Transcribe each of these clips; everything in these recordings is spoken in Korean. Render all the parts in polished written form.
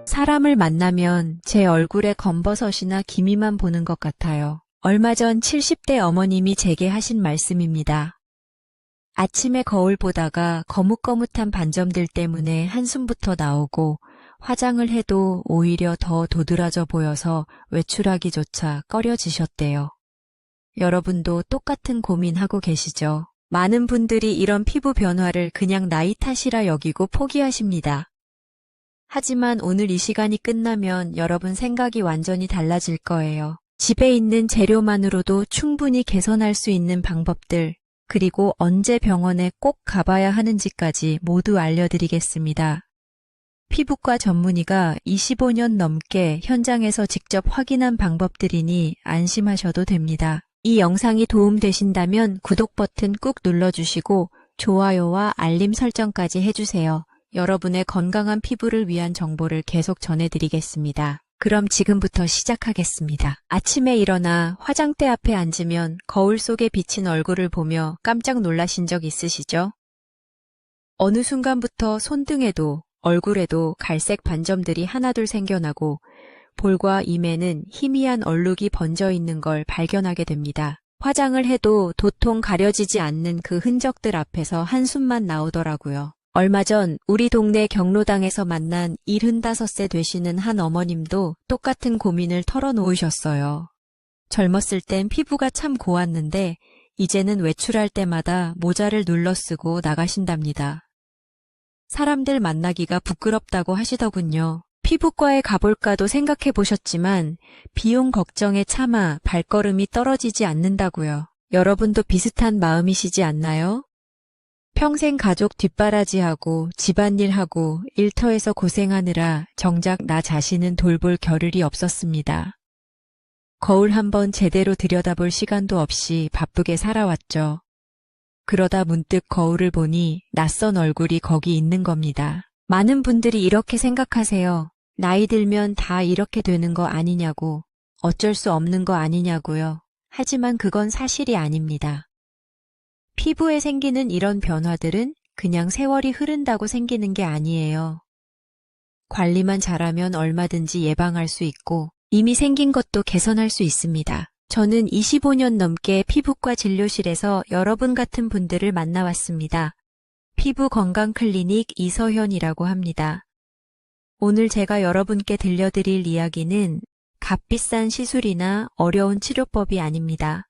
사람을 만나면 제 얼굴에 검버섯이나 기미만 보는 것 같아요. 얼마 전 70대 어머님이 제게 하신 말씀입니다. 아침에 거울 보다가 거뭇거뭇한 반점들 때문에 한숨부터 나오고 화장을 해도 오히려 더 도드라져 보여서 외출하기조차 꺼려지셨대요. 여러분도 똑같은 고민하고 계시죠? 많은 분들이 이런 피부 변화를 그냥 나이 탓이라 여기고 포기하십니다. 하지만 오늘 이 시간이 끝나면 여러분 생각이 완전히 달라질 거예요. 집에 있는 재료만으로도 충분히 개선할 수 있는 방법들, 그리고 언제 병원에 꼭 가봐야 하는지까지 모두 알려드리겠습니다. 피부과 전문의가 25년 넘게 현장에서 직접 확인한 방법들이니 안심하셔도 됩니다. 이 영상이 도움되신다면 구독 버튼 꾹 눌러주시고 좋아요와 알림 설정까지 해주세요. 여러분의 건강한 피부를 위한 정보를 계속 전해드리겠습니다. 그럼 지금부터 시작하겠습니다. 아침에 일어나 화장대 앞에 앉으면 거울 속에 비친 얼굴을 보며 깜짝 놀라신 적 있으시죠? 어느 순간부터 손등에도 얼굴에도 갈색 반점들이 하나둘 생겨나고 볼과 입에는 희미한 얼룩이 번져 있는 걸 발견하게 됩니다. 화장을 해도 도통 가려지지 않는 그 흔적들 앞에서 한숨만 나오더라고요. 얼마 전 우리 동네 경로당에서 만난 75세 되시는 한 어머님도 똑같은 고민을 털어놓으셨어요. 젊었을 땐 피부가 참 고왔는데 이제는 외출할 때마다 모자를 눌러 쓰고 나가신답니다. 사람들 만나기가 부끄럽다고 하시더군요. 피부과에 가볼까도 생각해 보셨지만 비용 걱정에 차마 발걸음이 떨어지지 않는다고요. 여러분도 비슷한 마음이시지 않나요? 평생 가족 뒷바라지하고 집안일하고 일터에서 고생하느라 정작 나 자신은 돌볼 겨를이 없었습니다. 거울 한번 제대로 들여다볼 시간도 없이 바쁘게 살아왔죠. 그러다 문득 거울을 보니 낯선 얼굴이 거기 있는 겁니다. 많은 분들이 이렇게 생각하세요. 나이 들면 다 이렇게 되는 거 아니냐고, 어쩔 수 없는 거 아니냐고요. 하지만 그건 사실이 아닙니다. 피부에 생기는 이런 변화들은 그냥 세월이 흐른다고 생기는 게 아니에요. 관리만 잘하면 얼마든지 예방할 수 있고 이미 생긴 것도 개선할 수 있습니다. 저는 25년 넘게 피부과 진료실에서 여러분 같은 분들을 만나왔습니다. 피부 건강 클리닉 이서현이라고 합니다. 오늘 제가 여러분께 들려드릴 이야기는 값비싼 시술이나 어려운 치료법이 아닙니다.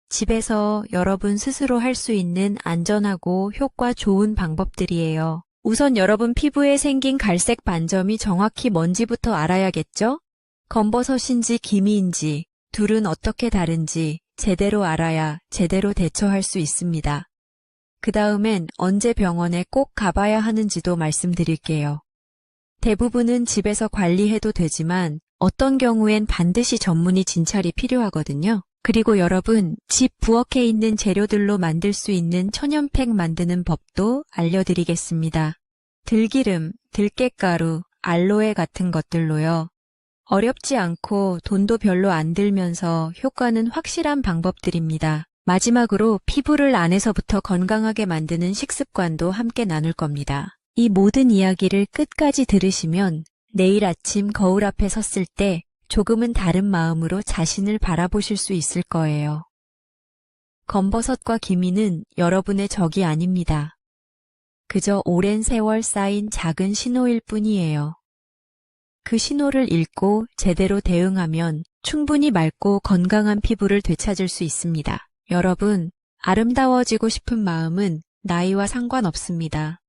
집에서 여러분 스스로 할 수 있는 안전하고 효과 좋은 방법들이에요. 우선 여러분 피부에 생긴 갈색 반점이 정확히 뭔지부터 알아야겠죠? 검버섯인지 기미인지, 둘은 어떻게 다른지 제대로 알아야 제대로 대처할 수 있습니다. 그 다음엔 언제 병원에 꼭 가봐야 하는지도 말씀드릴게요. 대부분은 집에서 관리해도 되지만 어떤 경우엔 반드시 전문의 진찰이 필요하거든요. 그리고 여러분, 집 부엌에 있는 재료들로 만들 수 있는 천연팩 만드는 법도 알려드리겠습니다. 들기름, 들깨가루, 알로에 같은 것들로요. 어렵지 않고 돈도 별로 안 들면서 효과는 확실한 방법들입니다. 마지막으로 피부를 안에서부터 건강하게 만드는 식습관도 함께 나눌 겁니다. 이 모든 이야기를 끝까지 들으시면 내일 아침 거울 앞에 섰을 때 조금은 다른 마음으로 자신을 바라보실 수 있을 거예요. 검버섯과 기미는 여러분의 적이 아닙니다. 그저 오랜 세월 쌓인 작은 신호일 뿐이에요. 그 신호를 읽고 제대로 대응하면 충분히 맑고 건강한 피부를 되찾을 수 있습니다. 여러분, 아름다워지고 싶은 마음은 나이와 상관없습니다.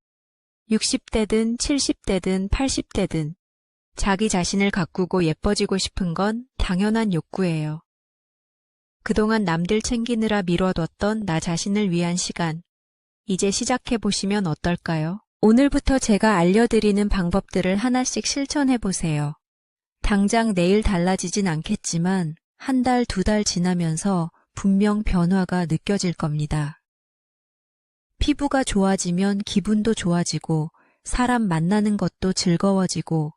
60대든 70대든 80대든 자기 자신을 가꾸고 예뻐지고 싶은 건 당연한 욕구예요. 그동안 남들 챙기느라 미뤄뒀던 나 자신을 위한 시간, 이제 시작해보시면 어떨까요? 오늘부터 제가 알려드리는 방법들을 하나씩 실천해보세요. 당장 내일 달라지진 않겠지만 한 달, 두 달 지나면서 분명 변화가 느껴질 겁니다. 피부가 좋아지면 기분도 좋아지고 사람 만나는 것도 즐거워지고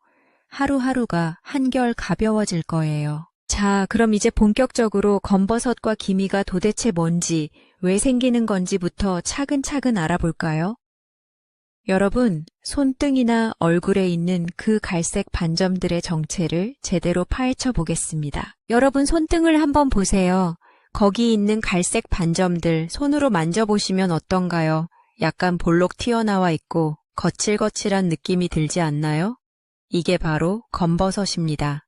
하루하루가 한결 가벼워질 거예요. 자, 그럼 이제 본격적으로 검버섯과 기미가 도대체 뭔지, 왜 생기는 건지부터 차근차근 알아볼까요? 여러분, 손등이나 얼굴에 있는 그 갈색 반점들의 정체를 제대로 파헤쳐 보겠습니다. 여러분, 손등을 한번 보세요. 거기 있는 갈색 반점들 손으로 만져보시면 어떤가요? 약간 볼록 튀어나와 있고 거칠거칠한 느낌이 들지 않나요? 이게 바로 검버섯입니다.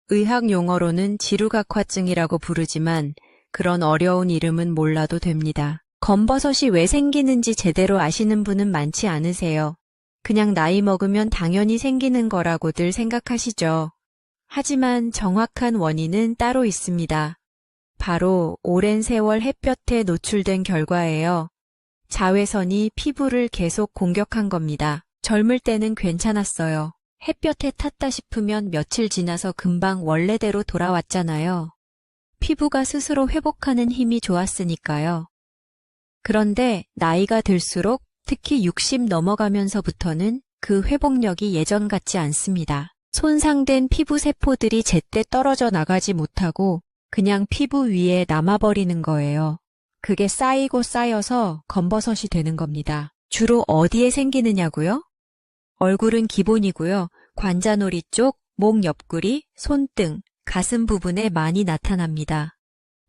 의학 용어로는 지루각화증이라고 부르지만 그런 어려운 이름은 몰라도 됩니다. 검버섯이 왜 생기는지 제대로 아시는 분은 많지 않으세요. 그냥 나이 먹으면 당연히 생기는 거라고들 생각하시죠. 하지만 정확한 원인은 따로 있습니다. 바로 오랜 세월 햇볕에 노출된 결과예요. 자외선이 피부를 계속 공격한 겁니다. 젊을 때는 괜찮았어요. 햇볕에 탔다 싶으면 며칠 지나서 금방 원래대로 돌아왔잖아요. 피부가 스스로 회복하는 힘이 좋았으니까요. 그런데 나이가 들수록 특히 60 넘어가면서부터는 그 회복력이 예전 같지 않습니다. 손상된 피부 세포들이 제때 떨어져 나가지 못하고 그냥 피부 위에 남아버리는 거예요. 그게 쌓이고 쌓여서 검버섯이 되는 겁니다. 주로 어디에 생기느냐고요? 얼굴은 기본이고요. 관자놀이 쪽, 목 옆구리, 손등, 가슴 부분에 많이 나타납니다.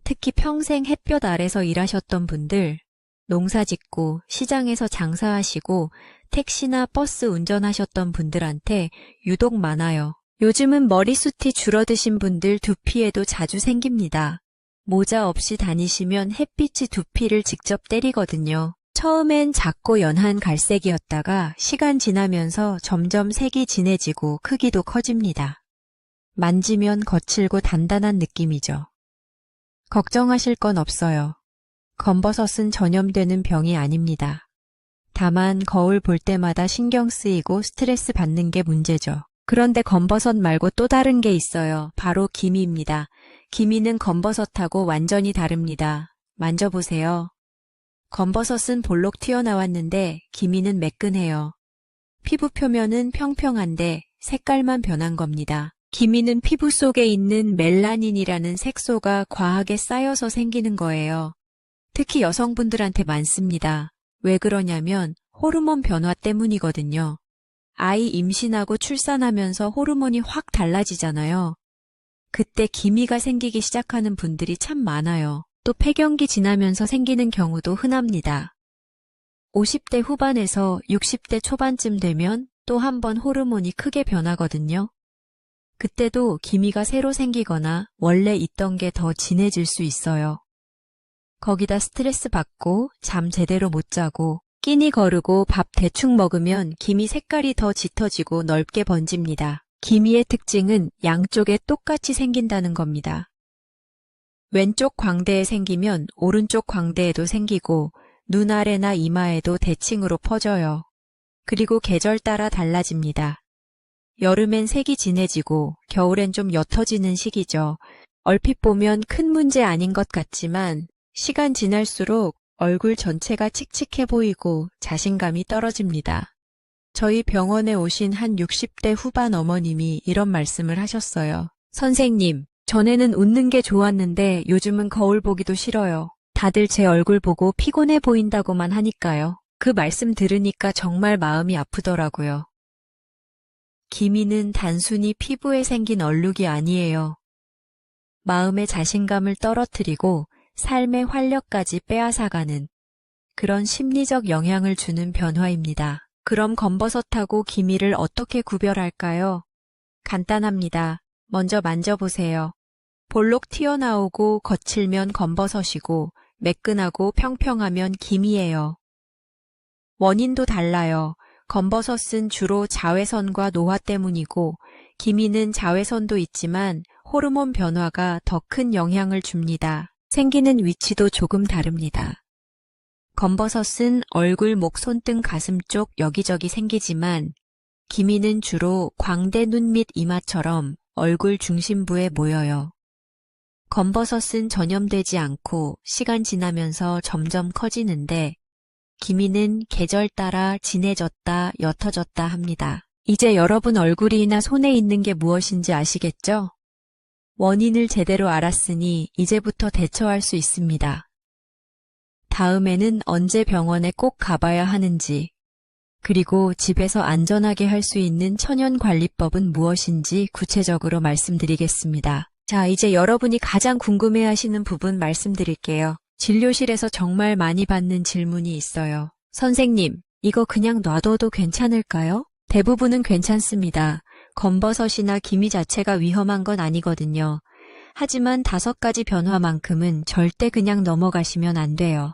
특히 평생 햇볕 아래서 일하셨던 분들, 농사 짓고 시장에서 장사하시고 택시나 버스 운전하셨던 분들한테 유독 많아요. 요즘은 머리숱이 줄어드신 분들 두피에도 자주 생깁니다. 모자 없이 다니시면 햇빛이 두피를 직접 때리거든요. 처음엔 작고 연한 갈색이었다가 시간 지나면서 점점 색이 진해지고 크기도 커집니다. 만지면 거칠고 단단한 느낌이죠. 걱정하실 건 없어요. 검버섯은 전염되는 병이 아닙니다. 다만 거울 볼 때마다 신경 쓰이고 스트레스 받는 게 문제죠. 그런데 검버섯 말고 또 다른 게 있어요. 바로 기미입니다. 기미는 검버섯하고 완전히 다릅니다. 만져보세요. 검버섯은 볼록 튀어나왔는데 기미는 매끈해요. 피부 표면은 평평한데 색깔만 변한 겁니다. 기미는 피부 속에 있는 멜라닌이라는 색소가 과하게 쌓여서 생기는 거예요. 특히 여성분들한테 많습니다. 왜 그러냐면 호르몬 변화 때문이거든요. 아이 임신하고 출산하면서 호르몬이 확 달라지잖아요. 그때 기미가 생기기 시작하는 분들이 참 많아요. 또 폐경기 지나면서 생기는 경우도 흔합니다. 50대 후반에서 60대 초반쯤 되면 또 한 번 호르몬이 크게 변하거든요. 그때도 기미가 새로 생기거나 원래 있던 게 더 진해질 수 있어요. 거기다 스트레스 받고 잠 제대로 못 자고 끼니 거르고 밥 대충 먹으면 기미 색깔이 더 짙어지고 넓게 번집니다. 기미의 특징은 양쪽에 똑같이 생긴다는 겁니다. 왼쪽 광대에 생기면 오른쪽 광대에도 생기고 눈 아래나 이마에도 대칭으로 퍼져요. 그리고 계절 따라 달라집니다. 여름엔 색이 진해지고 겨울엔 좀 옅어지는 시기죠. 얼핏 보면 큰 문제 아닌 것 같지만 시간 지날수록 얼굴 전체가 칙칙해 보이고 자신감이 떨어집니다. 저희 병원에 오신 한 60대 후반 어머님이 이런 말씀을 하셨어요. 선생님, 전에는 웃는 게 좋았는데 요즘은 거울 보기도 싫어요. 다들 제 얼굴 보고 피곤해 보인다고만 하니까요. 그 말씀 들으니까 정말 마음이 아프더라고요. 기미는 단순히 피부에 생긴 얼룩이 아니에요. 마음의 자신감을 떨어뜨리고 삶의 활력까지 빼앗아가는 그런 심리적 영향을 주는 변화입니다. 그럼 검버섯하고 기미를 어떻게 구별할까요? 간단합니다. 먼저 만져보세요. 볼록 튀어나오고 거칠면 검버섯이고 매끈하고 평평하면 기미예요. 원인도 달라요. 검버섯은 주로 자외선과 노화 때문이고 기미는 자외선도 있지만 호르몬 변화가 더 큰 영향을 줍니다. 생기는 위치도 조금 다릅니다. 검버섯은 얼굴, 목, 손등, 가슴 쪽 여기저기 생기지만 기미는 주로 광대, 눈 및 이마처럼 얼굴 중심부에 모여요. 검버섯은 전염되지 않고 시간 지나면서 점점 커지는데 기미는 계절 따라 진해졌다, 옅어졌다 합니다. 이제 여러분 얼굴이나 손에 있는 게 무엇인지 아시겠죠? 원인을 제대로 알았으니 이제부터 대처할 수 있습니다. 다음에는 언제 병원에 꼭 가봐야 하는지, 그리고 집에서 안전하게 할 수 있는 천연관리법은 무엇인지 구체적으로 말씀드리겠습니다. 자, 이제 여러분이 가장 궁금해하시는 부분 말씀드릴게요. 진료실에서 정말 많이 받는 질문이 있어요. 선생님, 이거 그냥 놔둬도 괜찮을까요? 대부분은 괜찮습니다. 검버섯이나 기미 자체가 위험한 건 아니거든요. 하지만 5가지 변화만큼은 절대 그냥 넘어가시면 안 돼요.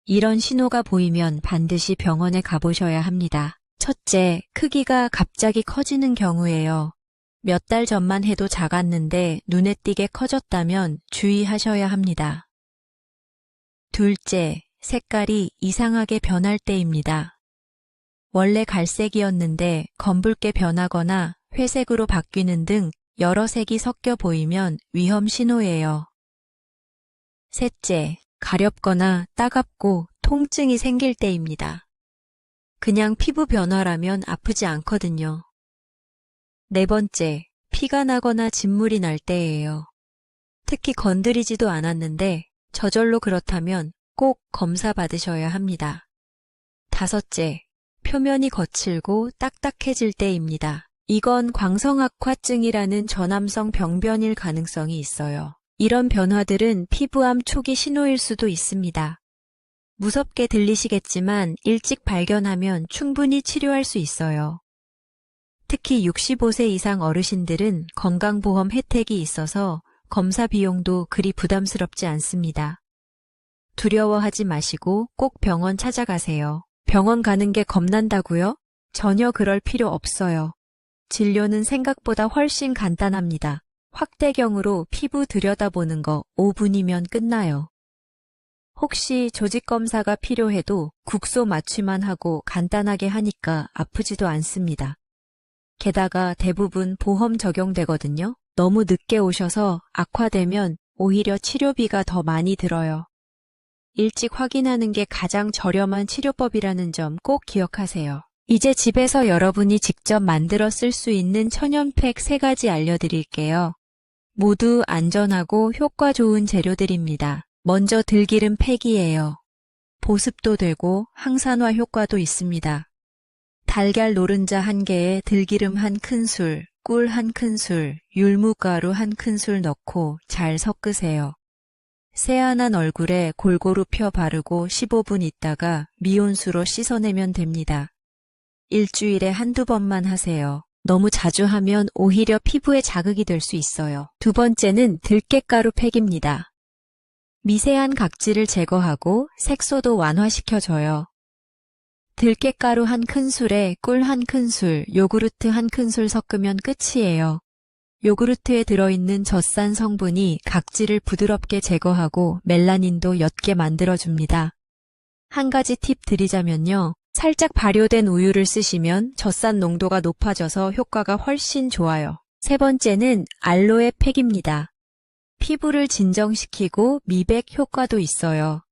이런 신호가 보이면 반드시 병원에 가보셔야 합니다. 첫째, 크기가 갑자기 커지는 경우예요. 몇 달 전만 해도 작았는데 눈에 띄게 커졌다면 주의하셔야 합니다. 둘째, 색깔이 이상하게 변할 때입니다. 원래 갈색이었는데 검붉게 변하거나 회색으로 바뀌는 등 여러 색이 섞여 보이면 위험 신호예요. 셋째, 가렵거나 따갑고 통증이 생길 때입니다. 그냥 피부 변화라면 아프지 않거든요. 네 번째, 피가 나거나 진물이 날 때예요. 특히 건드리지도 않았는데 저절로 그렇다면 꼭 검사 받으셔야 합니다. 다섯째, 표면이 거칠고 딱딱해질 때입니다. 이건 광성악화증이라는 전암성 병변일 가능성이 있어요. 이런 변화들은 피부암 초기 신호일 수도 있습니다. 무섭게 들리시겠지만 일찍 발견하면 충분히 치료할 수 있어요. 특히 65세 이상 어르신들은 건강보험 혜택이 있어서 검사 비용도 그리 부담스럽지 않습니다. 두려워하지 마시고 꼭 병원 찾아가세요. 병원 가는 게 겁난다고요? 전혀 그럴 필요 없어요. 진료는 생각보다 훨씬 간단합니다. 확대경으로 피부 들여다보는 거 5분이면 끝나요. 혹시 조직검사가 필요해도 국소 마취만 하고 간단하게 하니까 아프지도 않습니다. 게다가 대부분 보험 적용되거든요. 너무 늦게 오셔서 악화되면 오히려 치료비가 더 많이 들어요. 일찍 확인하는 게 가장 저렴한 치료법이라는 점 꼭 기억하세요. 이제 집에서 여러분이 직접 만들어 쓸 수 있는 천연팩 3가지 알려드릴게요. 모두 안전하고 효과 좋은 재료들입니다. 먼저 들기름 팩이에요. 보습도 되고 항산화 효과도 있습니다. 달걀 노른자 1개에 들기름 1큰술, 꿀 1큰술, 율무가루 1큰술 넣고 잘 섞으세요. 새하얀 얼굴에 골고루 펴 바르고 15분 있다가 미온수로 씻어내면 됩니다. 일주일에 1~2번만 하세요. 너무 자주 하면 오히려 피부에 자극이 될 수 있어요. 두 번째는 들깨가루 팩입니다. 미세한 각질을 제거하고 색소도 완화시켜줘요. 들깨가루 1큰술에 꿀 1큰술, 요구르트 1큰술 섞으면 끝이에요. 요구르트에 들어있는 젖산 성분이 각질을 부드럽게 제거하고 멜라닌도 옅게 만들어줍니다. 한 가지 팁 드리자면요. 살짝 발효된 우유를 쓰시면 젖산 농도가 높아져서 효과가 훨씬 좋아요. 세 번째는 알로에 팩입니다. 피부를 진정시키고 미백 효과도 있어요.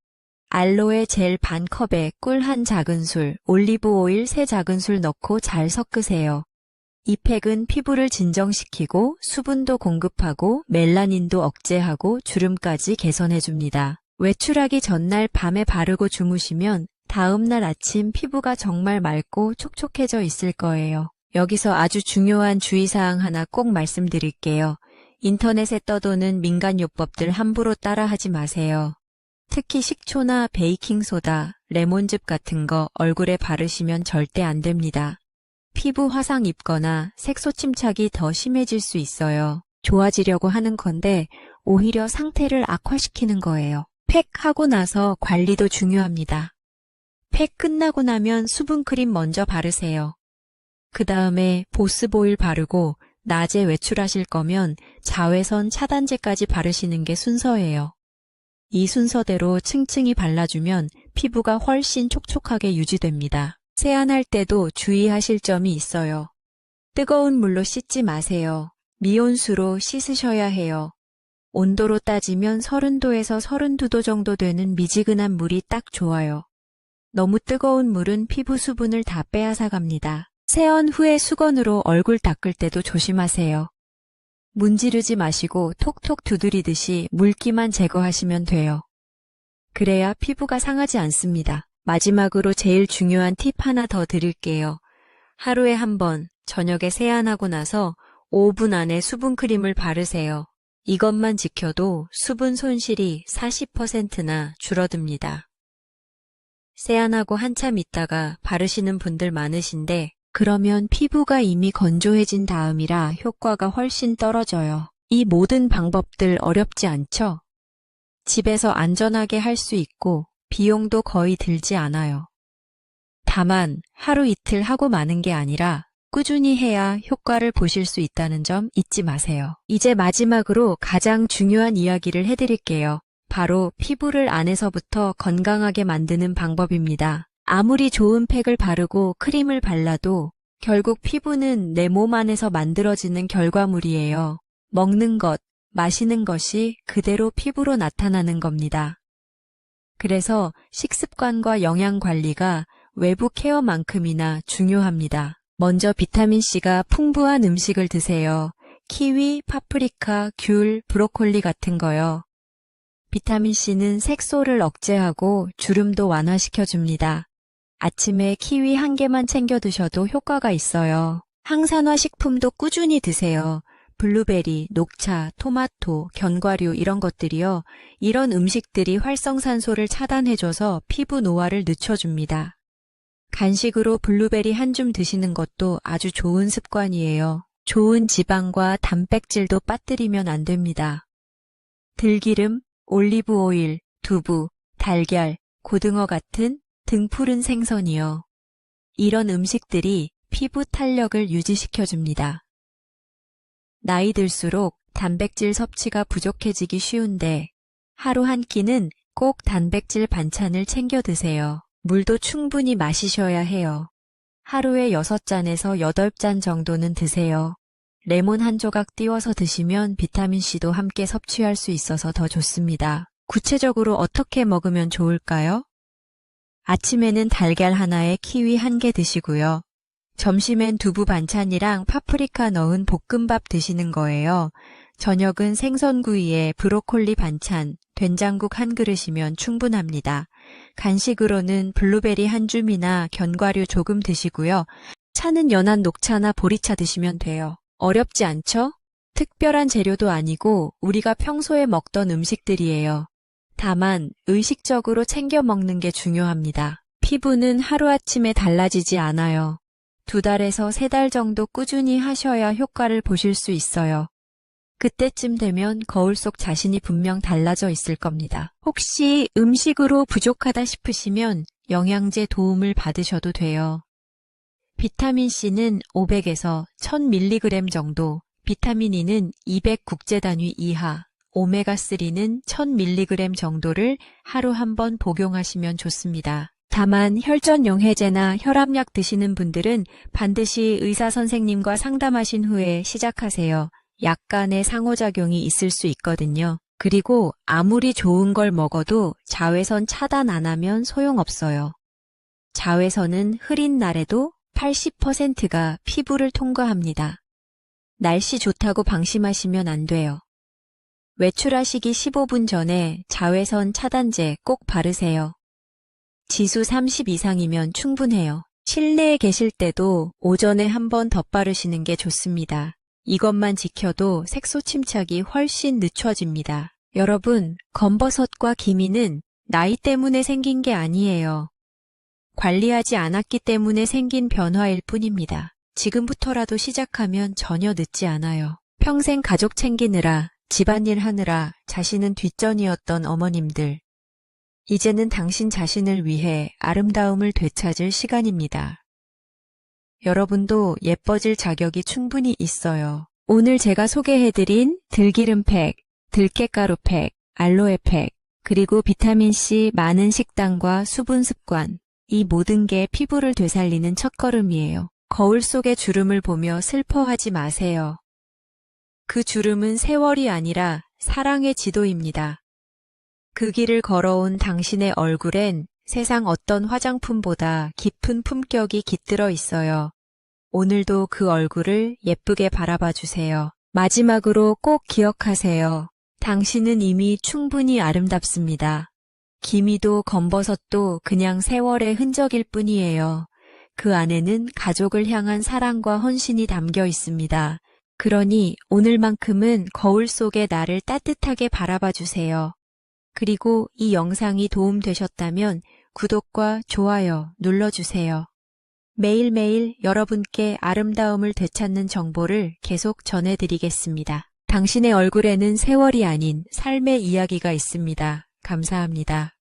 알로에 젤 반컵에 꿀 1작은술, 올리브 오일 3작은술 넣고 잘 섞으세요. 이 팩은 피부를 진정시키고 수분도 공급하고 멜라닌도 억제하고 주름까지 개선해줍니다. 외출하기 전날 밤에 바르고 주무시면 다음날 아침 피부가 정말 맑고 촉촉해져 있을 거예요. 여기서 아주 중요한 주의사항 하나 꼭 말씀드릴게요. 인터넷에 떠도는 민간요법들 함부로 따라하지 마세요. 특히 식초나 베이킹소다, 레몬즙 같은 거 얼굴에 바르시면 절대 안 됩니다. 피부 화상 입거나 색소 침착이 더 심해질 수 있어요. 좋아지려고 하는 건데 오히려 상태를 악화시키는 거예요. 팩 하고 나서 관리도 중요합니다. 팩 끝나고 나면 수분크림 먼저 바르세요. 그 다음에 보습오일 바르고 낮에 외출하실 거면 자외선 차단제까지 바르시는 게 순서예요. 이 순서대로 층층이 발라주면 피부가 훨씬 촉촉하게 유지됩니다. 세안할 때도 주의하실 점이 있어요. 뜨거운 물로 씻지 마세요. 미온수로 씻으셔야 해요. 온도로 따지면 30도에서 32도 정도 되는 미지근한 물이 딱 좋아요. 너무 뜨거운 물은 피부 수분을 다 빼앗아 갑니다. 세안 후에 수건으로 얼굴 닦을 때도 조심하세요. 문지르지 마시고 톡톡 두드리듯이 물기만 제거하시면 돼요. 그래야 피부가 상하지 않습니다. 마지막으로 제일 중요한 팁 하나 더 드릴게요. 하루에 한 번, 저녁에 세안하고 나서 5분 안에 수분크림을 바르세요. 이것만 지켜도 수분 손실이 40%나 줄어듭니다. 세안하고 한참 있다가 바르시는 분들 많으신데 그러면 피부가 이미 건조해진 다음이라 효과가 훨씬 떨어져요. 이 모든 방법들 어렵지 않죠? 집에서 안전하게 할 수 있고 비용도 거의 들지 않아요. 다만 하루 이틀 하고 마는 게 아니라 꾸준히 해야 효과를 보실 수 있다는 점 잊지 마세요. 이제 마지막으로 가장 중요한 이야기를 해드릴게요. 바로 피부를 안에서부터 건강하게 만드는 방법입니다. 아무리 좋은 팩을 바르고 크림을 발라도 결국 피부는 내 몸 안에서 만들어지는 결과물이에요. 먹는 것, 마시는 것이 그대로 피부로 나타나는 겁니다. 그래서 식습관과 영양 관리가 외부 케어만큼이나 중요합니다. 먼저 비타민C가 풍부한 음식을 드세요. 키위, 파프리카, 귤, 브로콜리 같은 거요. 비타민C는 색소를 억제하고 주름도 완화시켜줍니다. 아침에 키위 한 개만 챙겨 드셔도 효과가 있어요. 항산화 식품도 꾸준히 드세요. 블루베리, 녹차, 토마토, 견과류 이런 것들이요. 이런 음식들이 활성산소를 차단해줘서 피부 노화를 늦춰줍니다. 간식으로 블루베리 한 줌 드시는 것도 아주 좋은 습관이에요. 좋은 지방과 단백질도 빠뜨리면 안 됩니다. 들기름, 올리브 오일, 두부, 달걀, 고등어 같은 등푸른 생선이요. 이런 음식들이 피부 탄력을 유지시켜줍니다. 나이 들수록 단백질 섭취가 부족해지기 쉬운데 하루 한 끼는 꼭 단백질 반찬을 챙겨 드세요. 물도 충분히 마시셔야 해요. 하루에 6잔에서 8잔 정도는 드세요. 레몬 한 조각 띄워서 드시면 비타민C도 함께 섭취할 수 있어서 더 좋습니다. 구체적으로 어떻게 먹으면 좋을까요? 아침에는 달걀 하나에 키위 한 개 드시고요. 점심엔 두부 반찬이랑 파프리카 넣은 볶음밥 드시는 거예요. 저녁은 생선구이에 브로콜리 반찬, 된장국 한 그릇이면 충분합니다. 간식으로는 블루베리 한 줌이나 견과류 조금 드시고요. 차는 연한 녹차나 보리차 드시면 돼요. 어렵지 않죠? 특별한 재료도 아니고 우리가 평소에 먹던 음식들이에요. 다만 의식적으로 챙겨 먹는 게 중요합니다. 피부는 하루아침에 달라지지 않아요. 2달에서 3달 정도 꾸준히 하셔야 효과를 보실 수 있어요. 그때쯤 되면 거울 속 자신이 분명 달라져 있을 겁니다. 혹시 음식으로 부족하다 싶으시면 영양제 도움을 받으셔도 돼요. 비타민C는 500에서 1000mg 정도, 비타민 E는 200 국제단위 이하, 오메가3는 1000mg 정도를 하루 한 번 복용하시면 좋습니다. 다만 혈전용 해제나 혈압약 드시는 분들은 반드시 의사 선생님과 상담하신 후에 시작하세요. 약간의 상호작용이 있을 수 있거든요. 그리고 아무리 좋은 걸 먹어도 자외선 차단 안 하면 소용없어요. 자외선은 흐린 날에도 80%가 피부를 통과합니다. 날씨 좋다고 방심하시면 안 돼요. 외출하시기 15분 전에 자외선 차단제 꼭 바르세요. 지수 30 이상이면 충분해요. 실내에 계실 때도 오전에 한 번 덧바르시는 게 좋습니다. 이것만 지켜도 색소 침착이 훨씬 늦춰집니다. 여러분, 검버섯과 기미는 나이 때문에 생긴 게 아니에요. 관리하지 않았기 때문에 생긴 변화일 뿐입니다. 지금부터라도 시작하면 전혀 늦지 않아요. 평생 가족 챙기느라, 집안일 하느라 자신은 뒷전이었던 어머님들. 이제는 당신 자신을 위해 아름다움을 되찾을 시간입니다. 여러분도 예뻐질 자격이 충분히 있어요. 오늘 제가 소개해드린 들기름팩, 들깨가루팩, 알로에팩, 그리고 비타민C 많은 식단과 수분 습관, 이 모든 게 피부를 되살리는 첫걸음이에요. 거울 속의 주름을 보며 슬퍼하지 마세요. 그 주름은 세월이 아니라 사랑의 지도입니다. 그 길을 걸어온 당신의 얼굴엔 세상 어떤 화장품보다 깊은 품격이 깃들어 있어요. 오늘도 그 얼굴을 예쁘게 바라봐 주세요. 마지막으로 꼭 기억하세요. 당신은 이미 충분히 아름답습니다. 기미도 검버섯도 그냥 세월의 흔적일 뿐이에요. 그 안에는 가족을 향한 사랑과 헌신이 담겨 있습니다. 그러니 오늘만큼은 거울 속의 나를 따뜻하게 바라봐 주세요. 그리고 이 영상이 도움되셨다면 구독과 좋아요 눌러주세요. 매일매일 여러분께 아름다움을 되찾는 정보를 계속 전해드리겠습니다. 당신의 얼굴에는 세월이 아닌 삶의 이야기가 있습니다. 감사합니다.